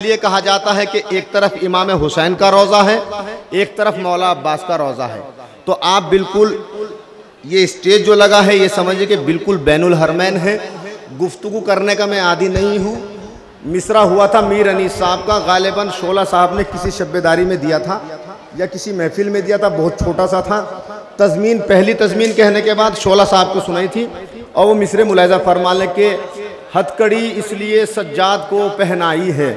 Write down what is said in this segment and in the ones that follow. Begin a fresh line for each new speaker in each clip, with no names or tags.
लिए कहा जाता है कि एक तरफ इमाम हुसैन का रोज़ा है, एक तरफ मौला अब्बास का रोज़ा है। तो आप बिल्कुल ये स्टेज जो लगा है ये समझिए कि बिल्कुल बैनुल हरमैन है। गुफ्तगू करने का मैं आदी नहीं हूँ। मिसरा हुआ था मीर अनीस साहब का, गालिबन शोला साहब ने किसी शब्बेदारी में दिया था या किसी महफिल में दिया था, बहुत छोटा सा था। तज़मीन, पहली तज़मीन कहने के बाद शोला साहब को सुनाई थी और वो मिसरे मुलाहिज़ा फरमा लें कि हथकड़ी इसलिए सज्जाद को पहनाई है।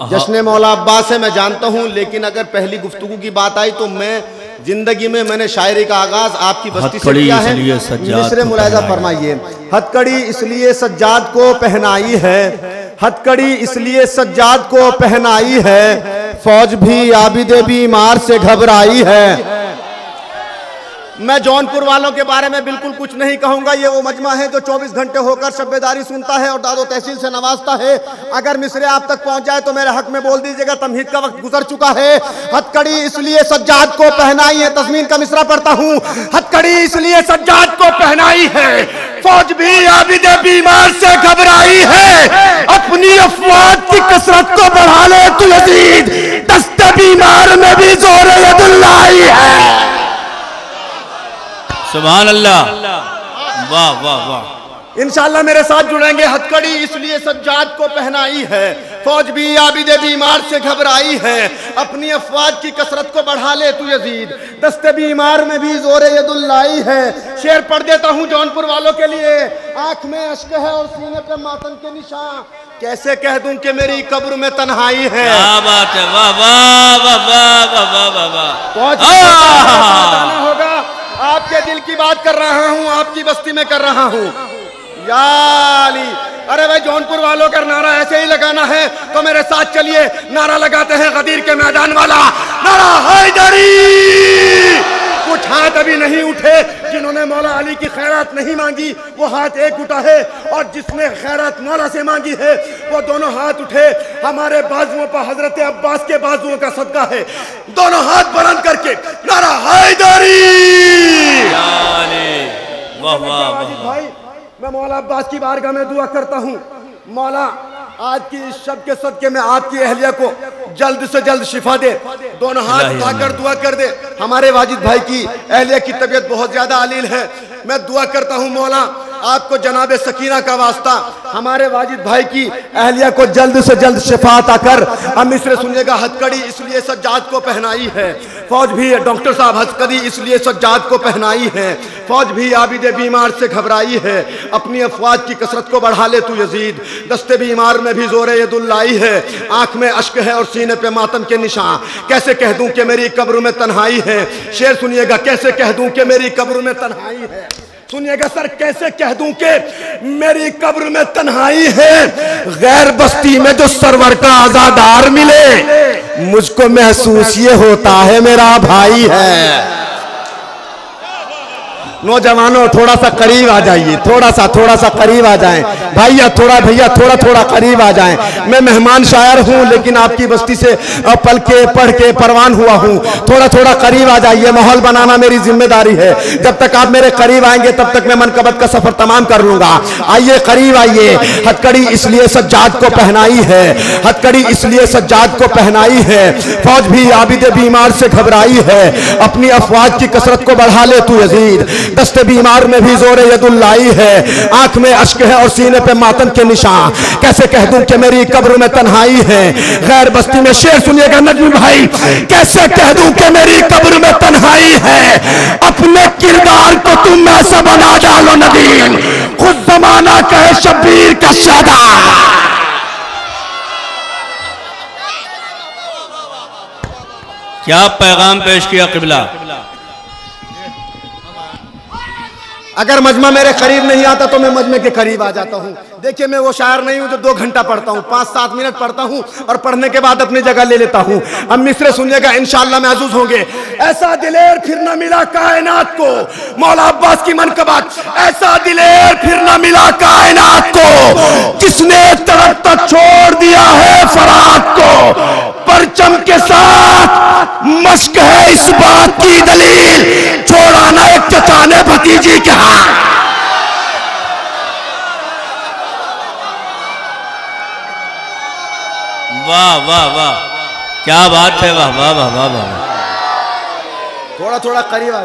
जश्न मौला अब्बास है मैं जानता हूँ, लेकिन अगर पहली गुफ्तगू की बात आई तो मैं जिंदगी में मैंने शायरी का आगाज आपकी बस्ती से किया है। मिसरे मुलाहिज़ा फरमाइए। हथकड़ी इसलिए सज्जाद को पहनाई है, हथकड़ी इसलिए सज्जाद को पहनाई है, फौज भी आबिदे बीमार से घबराई है। मैं जौनपुर वालों के बारे में बिल्कुल कुछ नहीं कहूंगा। ये वो मजमा है जो 24 घंटे होकर शब्बेदारी सुनता है और दादो तहसील से नवाजता है। अगर मिसरे आप तक पहुंच जाए तो मेरे हक में बोल दीजिएगा, तमहीद का वक्त गुजर चुका है। हथकड़ी इसलिए सज्जाद को पहनाई है, तज़मीन का मिसरा पढ़ता हूँ। हथकड़ी इसलिए सज्जाद को पहनाई है, फौज भी आबिदे बीमार से घबराई है। अपनी अफवाज की कसरत को बढ़ा ले तू यजीद, दस्ते बीमार में भी जोर यदुल्लाही है।
सुभान अल्लाह, वाह वाह वाह।
इंशाअल्लाह मेरे साथ जुड़ेंगे। हथकड़ी इसलिए सज्जाद को पहनाई है, फौज भी आबिदे बीमार से घबराई है। अपनी अफवाज की कसरत को बढ़ा ले तू यजीद, दस्ते बीमार में भी जोर यदुल्लाही है। शेर पढ़ देता हूँ जौनपुर वालों के लिए। आंख में अश्क है और सीने पे मातम के निशान, कैसे कह दूं कि मेरी कब्र में तन्हाई है।
क्या बात है, वाह वाह वाह वाह वाह वाह वाह।
होगा, आपके दिल की बात कर रहा हूँ, आपकी बस्ती में कर रहा हूँ। या अली, अरे भाई जौनपुर वालों का नारा ऐसे ही लगाना है तो मेरे साथ चलिए। नारा लगाते हैं गदीर के मैदान वाला, नारा हैदरी। कुछ हाथ अभी नहीं उठे जिन्होंने मौला अली की खैरात नहीं मांगी, वो हाथ एक उठा है, और जिसने खैरात मौला से मांगी है वो दोनों हाथ उठे। हमारे बाजुओं पर हजरत अब्बास के बाजुओं का सदका है। दोनों हाथ बुलंद करके नारा हैदरी। भाई मैं मौला अब्बास की बारगाह में दुआ करता हूँ, मौला आज की इस शब के सदके में आपकी अहलिया को जल्द से जल्द शिफा दे। दोनों हाथ उठाकर दुआ कर दे। हमारे वाजिद भाई की अहलिया की तबीयत बहुत ज्यादा अलील है। मैं दुआ करता हूँ मौला आपको जनाब सकीना का वास्ता, हमारे वाजिद भाई की अहलिया को जल्द से जल्द शिफा अता कर। अब मिसरे सुनिएगा। हथकड़ी इसलिए सज्जाद को पहनाई है, फौज भी, डॉक्टर साहब, हथकड़ी इसलिए सज्जाद को पहनाई है, फौज भी आबिदे बीमार से घबराई है। अपनी अफवाज की कसरत को बढ़ा ले तू यजीद, दस्ते बीमार में भी जोर यदुल्लाही है। आंख में अश्क है और सीने पे मातम के निशान, कैसे कह दूं कि मेरी कब्र में तन्हाई है। शेर सुनिएगा। कैसे कह दूं कि मेरी कब्र में तन्हाई है। सुनिएगा सर, कैसे कह दूं कि मेरी कब्र में तन्हाई है। गैर बस्ती में जो सरवर का आजादार मिले, मुझको महसूस ये होता है मेरा भाई है। नौजवानों थोड़ा सा करीब आ जाइए, थोड़ा सा करीब आ जाएं। भैया थोड़ा करीब आ जाएं। मैं मेहमान शायर हूं, लेकिन आपकी बस्ती से पल के पढ़ के परवान हुआ हूं। थोड़ा करीब आ जाइए, माहौल बनाना मेरी जिम्मेदारी है। जब तक आप मेरे करीब आएंगे तब तक मैं मनकबत का सफर तमाम कर लूंगा। आइए करीब आइए। हथकड़ी इसलिए सज्जाद को पहनाई है, हथकड़ी इसलिए सज्जाद को पहनाई है, फौज भी आबिदे बीमार से घबराई है। अपनी अफवाज की कसरत को बढ़ा ले तू यजीद, दस्ते बीमार में भी जोर यदुल्लाही है। आंख में अश्क है और सीने पे मातम के निशान, कैसे कह दूं कि मेरी कब्र में तन्हाई है। गैर बस्ती में शेर सुनिएगा नजमी भाई। कैसे कह दूं कि मेरी कब्र में तन्हाई है। अपने किरदार को तुम ऐसा बना डालो नदीम, खुद जमाना कहे शब्बीर का शादा।
क्या पैगाम पेश किया किबला।
अगर मजमा मेरे करीब नहीं आता तो मैं मजमे के करीब आ जाता हूँ। देखिए मैं वो शायर नहीं हूँ जो 2 घंटा पढ़ता हूँ, 5-7 मिनट पढ़ता हूँ और पढ़ने के बाद अपनी जगह ले लेता हूँ। अब मिसरे सुनिएगा, इंशाअल्लाह महसूस होंगे। ऐसा दिलेर फिर न मिला कायनात को, मौला अब्बास की मनकबत। ऐसा दिलेर फिर न मिला कायनात को, जिसने तरफ तक छोड़ दिया है फरात को। परचम के साथ मश्क है इस बात की दलील, छोड़ा ना एक चचा ने भतीजी के हाथ।
वाह वाह वाह, क्या बात है, वाह वाह वाह वाह वाह।
थोड़ा थोड़ा करीब आ,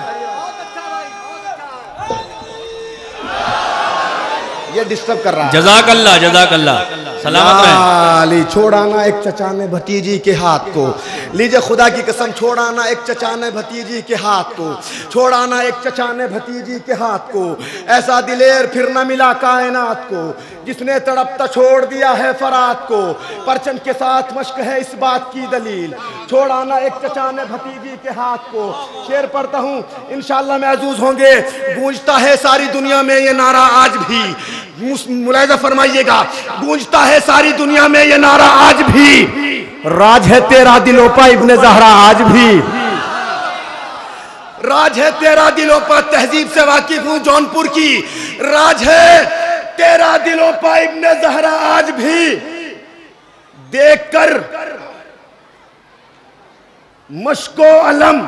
ये डिस्टर्ब कर रहा है।
जज़ाकल्लाह जज़ाकल्लाह, सलामत रहे।
छोड़ाना एक चचा ने भतीजी के हाथ को, लीजिए खुदा की कसम, छोड़ाना एक चचा ने भतीजी के हाथ को, छोड़ाना एक चचा ने भतीजी के हाथ को, ऐसा दिलेर फिर न मिला कायनात को, जिसने तड़पता छोड़ दिया है फरात को, परचम के साथ मश्क है इस बात की दलील, छोड़ाना एक चचा ने भतीजी के हाथ को। शेर पढ़ता हूँ, इंशाअल्लाह महजूज होंगे। गूंजता है सारी दुनिया में ये नारा आज भी, मुलाहिजा फरमाइएगा, गूंजता है सारी दुनिया में ये नारा आज भी, राज है तेरा दिलों पर इब्ने ज़हरा आज भी, राज है तेरा दिलों पर, तहजीब से वाकिफ हूं जौनपुर की, राज है तेरा दिलों पर इब्ने ज़हरा आज भी, देखकर मश्को अलम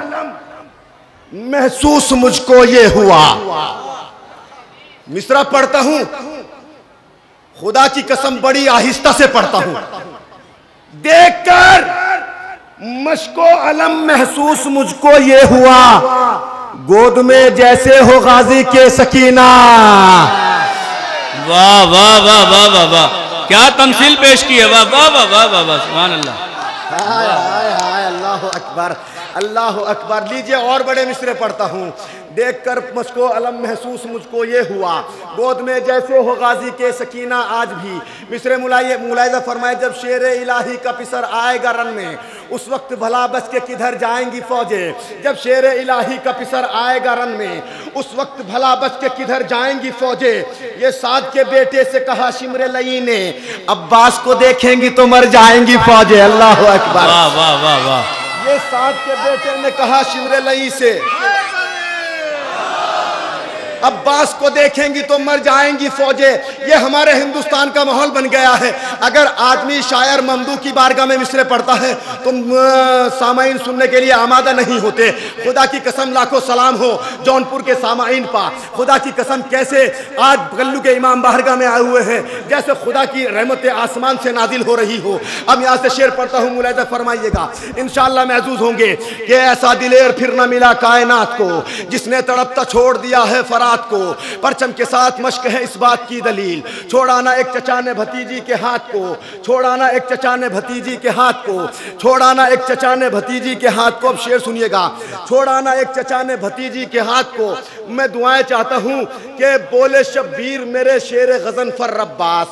महसूस मुझको ये हुआ। मिसरा पढ़ता हूं, खुदा की कसम बड़ी आहिस्ता से पढ़ता हूं, देखकर मश्को अलम महसूस मुझको ये हुआ, गोद में जैसे हो गाजी के सकीना।
वाह वाह वाह वाह वाह वाह, क्या तमसील पेश की है, वाह वाह वाह वाह वाह वाह, सुभान अल्लाह।
हाय हाय हाय, अल्लाह अकबर अल्लाह अकबर। लीजिए और बड़े मिसरे पढ़ता हूँ, देखकर मुझको अलम महसूस मुझको ये हुआ, गोद में जैसे हो गाजी के सकीना आज भी। मिसरे मुलाहिजा फरमाए, जब शेर इलाही का पिसर आएगा रन में, उस वक्त भला बच के किधर जाएंगी फौजें, जब शेर इलाही का पिसर आएगा रन में, उस वक्त भला बच के किधर जाएंगी फौजें। ये साद के बेटे से कहा शिमरे लई ने, अब्बास को देखेंगी तो मर जाएंगी फौजें। अल्लाह अकबर,
वाह वाह वाह वाह।
ये साद के बेटे ने कहा शिमरे लई से, अब्बास को देखेंगी तो मर जाएंगी फौजें। ये हमारे हिंदुस्तान का माहौल बन गया है। अगर आदमी शायर ममदू की बारगाह में मिसरे पढ़ता है तो सामाइन सुनने के लिए आमादा नहीं होते। खुदा की कसम लाखों सलाम हो जौनपुर के सामाइन पा, खुदा की कसम कैसे आज गल्लू के इमाम बारगाह में आए हुए हैं, जैसे खुदा की रहमत आसमान से नाजिल हो रही हो। अब यहाँ से शेर पढ़ता हूँ, मुलाहिजा फरमाइएगा, इंशाअल्लाह महजूज होंगे कि ऐसा दिलेर फिर न मिला कायनात को, जिसने तड़पता छोड़ दिया है फरात को, परचम के साथ मश्क है इस बात की दलील, छोड़ाना एक चचा ने भतीजी के हाथ को, छोड़ाना एक चचा ने भतीजी के हाथ को, छोड़ाना एक चचा ने भतीजी के हाथ को। अब शेर सुनिएगा, छोड़ाना एक चचा ने भतीजी के हाथ को। मैं दुआएं चाहता हूं कि बोले शब्बीर मेरे शेर गजन फर रब्बास,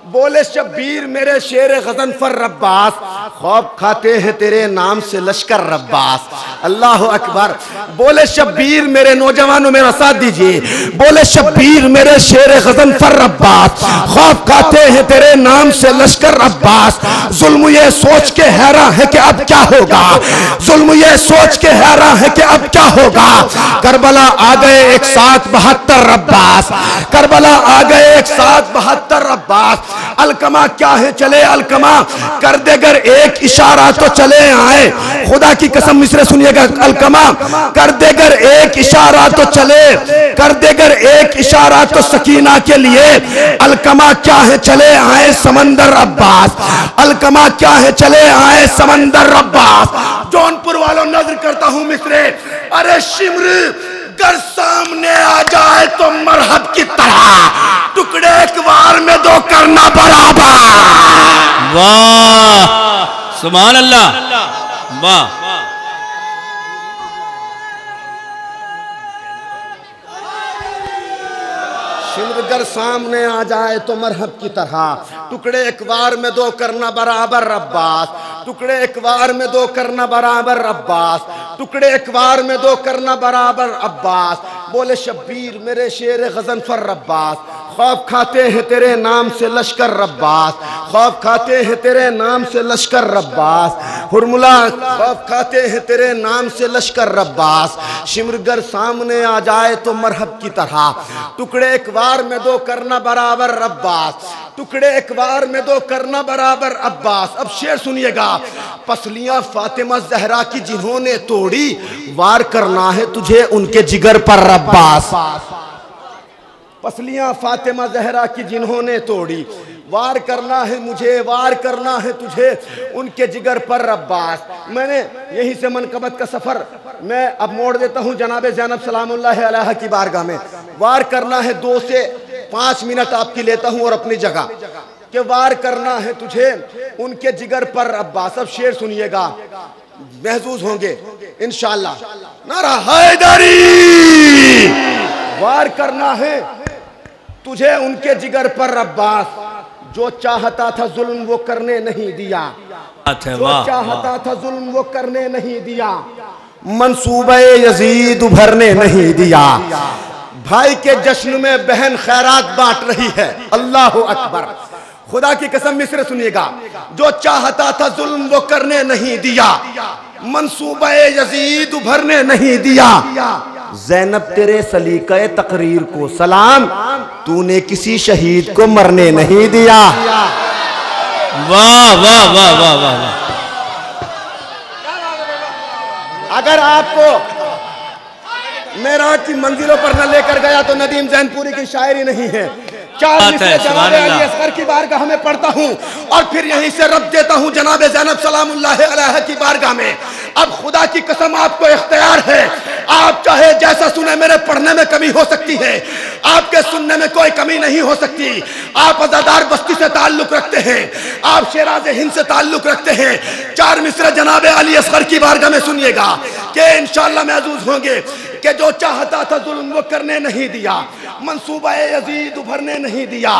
बोले शब्बीर मेरे शेर गजन फर रब्बास, खौफ खाते हैं तेरे नाम से लश्कर रब्बास। अल्लाह अकबर। बोले शब्बीर मेरे नौजवानों, मेरा साथ दीजिए, बोले शब्बीर मेरे शेर गजन फर रब्बास, खौफ खाते हैं तेरे नाम से लश्कर रब्बास। जुल्म ये सोच के हैरान है कि अब क्या होगा, जुल्म ये सोच के हैरान है कि अब क्या होगा। करबला आ गए 172 रब्बास, करबला आ गए 172 रब्बास। अलकमा क्या है चले अलकमा, कर देगर एक इशारा तो चले आए। खुदा की कसम मिसरे सुनिएगा, अलकमा कर देगर एक इशारा तो चले, कर देगर एक इशारा तो सकीना के लिए। अलकमा क्या है चले आए समंदर अब्बास, अलकमा क्या है चले आए समंदर अब्बास। जौनपुर वालों नजर करता हूं मिसरे, अरे शिमर कर सामने आ जाए तो मरहब की तरह, टुकड़े एक बार में दो करना बराबर।
वाह सुभान अल्लाह, वाह।
शिमरगर सामने आ जाए तो मरहब की तरह, टुकड़े एक बार में दो करना बराबर अब्बास, टुकड़े एक बार में दो करना बराबर अब्बास, टुकड़े एक बार में दो करना बराबर अब्बास। बोले शब्बीर मेरे शेर गजन फर रब्बास, खौफ खाते हैं तेरे नाम से लश्कर रब्बास, खौफ खाते हैं तेरे नाम से लश्कर रब्बास। हुरमुला खौफ खाते हैं तेरे नाम से लश्कर रब्बास। शिमरगर सामने आ जाए तो मरहब की तरह, टुकड़े एक बार में दो करना बराबर अब्बास, टुकड़े एक बार में दो करना बराबर अब्बास। अब शेर सुनिएगा, पसलियां फातिमा जहरा की जिन्होंने तोड़ी, वार करना है तुझे उनके जिगर पर रब्बास। पसलियां फातिमा जहरा की जिन्होंने तोड़ी, वार करना है मुझे, वार करना है तुझे, उनके जिगर पर अब्बास। मैंने यहीं से मनकबत का सफर मैं अब मोड़ देता हूँ जनाब ज़ैनब सलामुल्लाह अलैहा की बारगाह में। वार करना है 2 से 5 मिनट आपकी लेता हूँ और अपनी जगह कि वार करना है तुझे उनके जिगर पर अब्बास। अब शेर सुनिएगा, महसूस होंगे इंशाअल्लाह। नारा हैदरी, वार करना है तुझे उनके जिगर पर अब्बास, जो चाहता था जुल्म वो करने नहीं दिया, जो चाहता था जुल्म वो करने नहीं दिया, मंसूबे यजीद उभरने नहीं दिया। भाई के जश्न में बहन खैरात बांट रही है, अल्लाह अकबर। खुदा की कसम मिस्र सुनिएगा, जो चाहता था जुल्म वो करने नहीं दिया, मंसूबे यजीद उभरने नहीं दिया। ज़ैनब तेरे सलीक़े तकरीर को सलाम, तूने किसी शहीद को मरने नहीं दिया।
वाह वाह वाह वाह वाह।
अगर आपको मेराज की मंजिलों पर न लेकर गया तो नदीम ज़ैनपुरी की शायरी नहीं है। 4 मिसरे जनाबे अली असगर की बारगाह में पढ़ता हूँ और फिर यहीं से रब देता हूँ जनाबे ज़ैनब सलामुल्लाह अलैहा की बारगाह में। अब खुदा की कसम आपको इख्तियार है, आप चाहे जैसा सुने, मेरे पढ़ने में कमी हो सकती है, आपके सुनने में कोई कमी नहीं हो सकती। आप अज़ादार बस्ती से ताल्लुक रखते हैं, आप शेराज़ हिंद से ताल्लुक रखते हैं। 4 मिसरे जनाबे अली असगर की बारगाह में सुनिएगा कि इंशाअल्लाह महसूस होंगे कि जो चाहता था जुल्म वो करने नहीं दिया, मंसूबा यजीद उभरने नहीं दिया।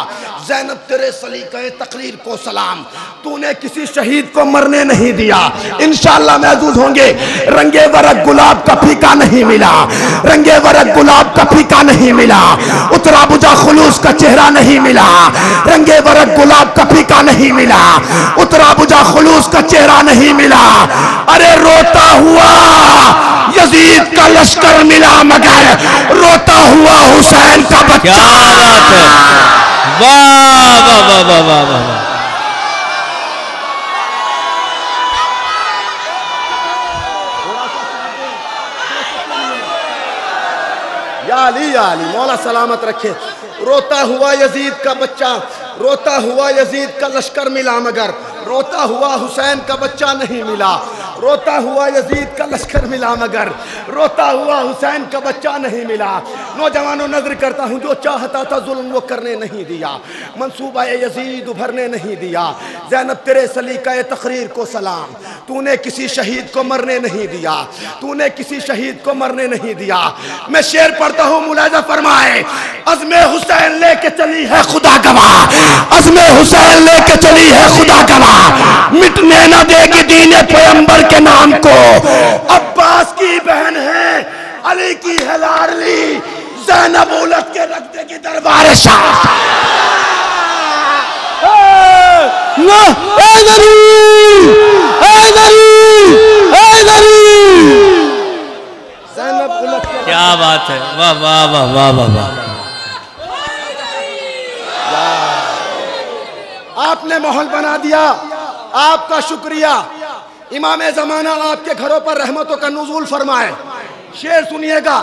ज़ैनब तेरे सलीक़े तकरीर को सलाम, तूने किसी शहीद को मरने नहीं दिया। इंशाअल्लाह महसूस होंगे। रंगे वरक गुलाब का फीका नहीं मिला, रंगे वरक गुलाब का फीका नहीं मिला, उतरा बुझा खुलूस का चेहरा नहीं मिला, रंगे वरक गुलाब का फीका नहीं मिला, उतरा बुझा खुलूस का चेहरा नहीं मिला। अरे रोता हुआ यजीद का लश्कर मिला, मगर रोता हुआ हुसैन का बच्चा।
क्या बात है, वाह वाह वाह वाह वाह वाह।
या अली मौला सलामत रखे। रोता हुआ यजीद का बच्चा, रोता हुआ यजीद का लश्कर मिला, मगर रोता हुआ हुसैन का बच्चा नहीं मिला। रोता हुआ यजीद का लश्कर मिला, मगर रोता हुआ हुसैन का बच्चा नहीं मिला। नौजवानों नजर करता हूँ, जो चाहता था जुल्म वो करने नहीं दिया, मंसूबा यजीद उभरने नहीं दिया। ज़ैनब तेरे सलीक़े तकरीर को सलाम, तूने किसी शहीद को मरने नहीं दिया, तूने किसी शहीद को मरने नहीं दिया। मैं शेर पढ़ता हूँ, मुलाज़ा फरमाए। अज़्मे हुसैन लेके चली है खुदा गवाह, अज़्मे हुसैन लेके चली है खुदा गवाह, मिटने न देगी दीने पैगंबर के नाम को। अब्बास की बहन है, अली की है लाडली, ज़ैनब उलट के रख देगी दरबार शाह।
क्या बात है, वाह वाह वाह वाह वाह वाह।
आपने माहौल बना दिया, आपका शुक्रिया। इमाम ज़माना आपके घरों पर रहमतों का नुज़ूल फरमाए। शेर सुनिएगा,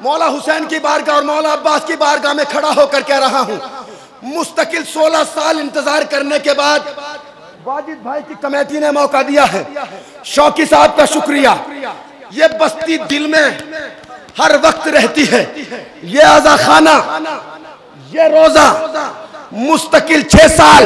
मौला हुसैन की बारगाह और मौला अब्बास की बारगाह में खड़ा होकर कह रहा हूँ। मुस्तकिल 16 साल इंतजार करने के बाद वाजिद भाई की कमेटी ने मौका दिया है। शौकी साहब का शुक्रिया। ये बस्ती दिल में हर वक्त रहती है। ये आज़ा खाना, ये रोजा मुस्तकिल 6 साल